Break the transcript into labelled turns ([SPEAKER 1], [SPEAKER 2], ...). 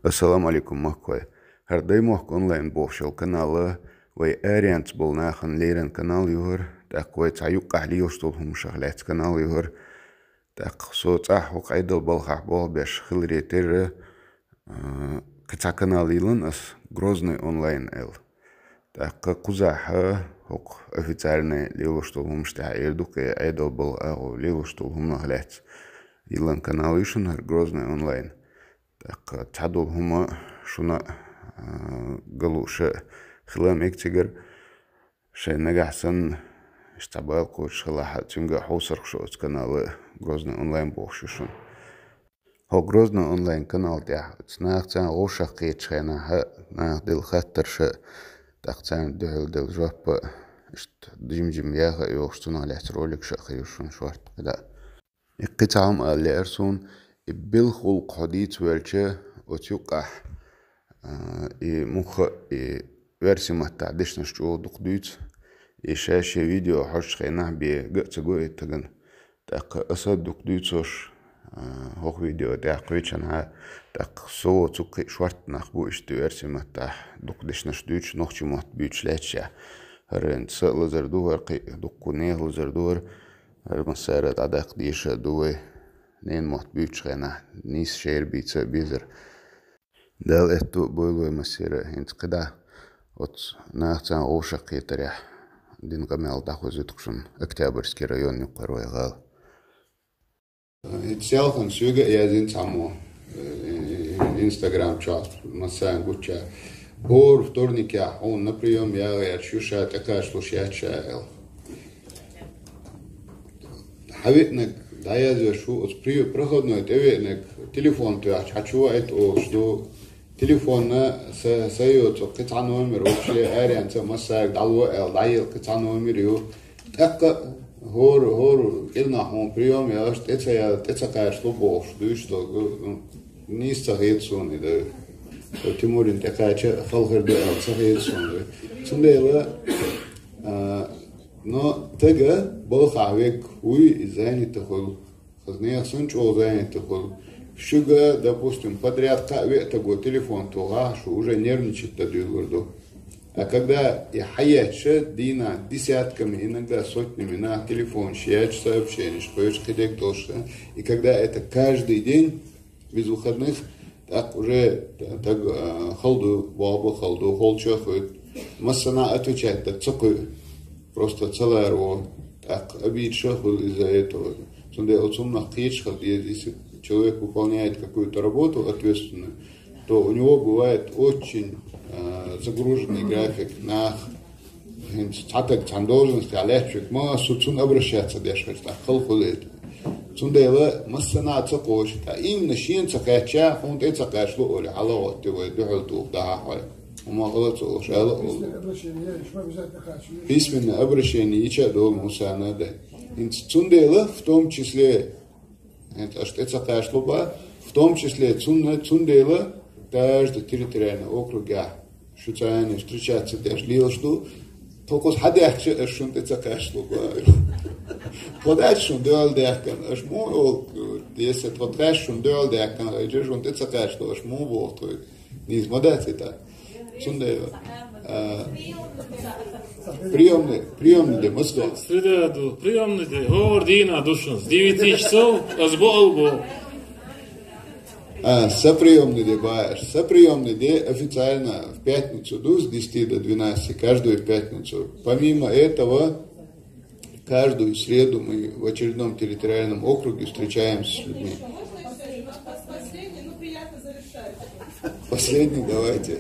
[SPEAKER 1] Assalamu alaikum mahkoy. Harday mahk online bofshal kanалы way ariants bolnahan leren kanal yuhur. Tak way tayuk ahli yostolhum shahlat kanal yuhur. Tak so tah hok idol balhah bol besh khilreter kısa kanal yılın as Grozny online el. Так кузаха хок официальный левоштолхум штаирдук идол бал агу левоштолхум нахлят. Йылан канал ишин Grozny online. Так чадол хума шуна галуша خلام اكتجر شيء نجحسن اشتبال قوش خلاها تنجح حوصر خشوت каналы Grozny online بوخشوشون هو Grozny online канал تاع تناقتان غوشا قيت شينا ها ناقدل خطر شيء تاقتان دل جواب اشت جم ياغا يوشتون على رولك شخيوشون شوارت كدا اقتعهم اللي ارسون بالخلق حديث والشة وتيقح مخ ورسي مهتعدش نشجو دقدوت شاشة فيديو حش خيناه بقت جوي تجن تاق أصد دقدوتش هو فيديو تاق ويشنا تاق سو تقي شورت نخبو اشتو ورسي مهتاح دقدش نشجوش نخشي مهت بيوش لاتشة هرنت سأل زردو هرقي دقونيه زردور هرمسارة عداق ديشة دوي نين مهت بيوش خيناه نيس شير بيتسا بيزر دال اتو بويلو مسيرة هنت قدا وط ناختان غوشق يتريح دين قمال داخو زيتقشن اكتابرسكي ريون يقروا يغال
[SPEAKER 2] اتسالخن سوغا يازين تعمو انستغرام чат مسان гуча бор вторник я он на прием я чуша такая слушачая حبيتنك دايز شو اسبريو проходной девенек телефон ты хочу это что تليفوننا سيوت قطع نومر وشي اريان مساك دعوة دايل قطع نومر يو تق هور قلنا هم بريوم ياش تتسقاش لبوش دوش تو نيستا هيتسون ده تيمورين تقاچ خلخر ده صهيتسون سنديلا نو تجا بلخاويك وي زاني تخل خزنيه سنچو زاني تخل Шуга, допустим, подряд такой телефон туга, что уже нервничает тогда гордо. А когда я хаяша дина десятками, иногда сотнями на телефон, шияч сообщений, что я ходек тоже. И когда это каждый день, без выходных, так уже так халду, баба халду, холчахует. Массана отвечает, так цокой, просто целая рва. Так обид шахул из-за этого. Сонде отсумна хич если человек выполняет какую-то работу ответственную, то у него бывает очень загруженный график на должности, а легче мы суцун обращаться дешевле, так халхулит. Сундела массана цакош, а именно шин цакача, он те цакашло оля, алло, ты вы духалту, да, وما غلطوش письменное обращение ича дол мусанада. Цундела в том числе это что это в том числе цундела каждый территориальный округ шуцаяне встречаться даже лил что только с хадяхче шун это кашло подать шун дол дякан аж мол если вот каш шун дол дякан же шун это кашло аж мол вот не измодать это цундела приемный для Москвы.
[SPEAKER 3] Среда, приемный для Гордина душно с 9 часов разбол.
[SPEAKER 2] Соприемный для Баеш. Соприемный для официально в пятницу с 10 до 12, каждую пятницу. Помимо этого, каждую среду мы в очередном территориальном округе встречаемся с людьми. Последний, ну приятно завершать. Последний, давайте.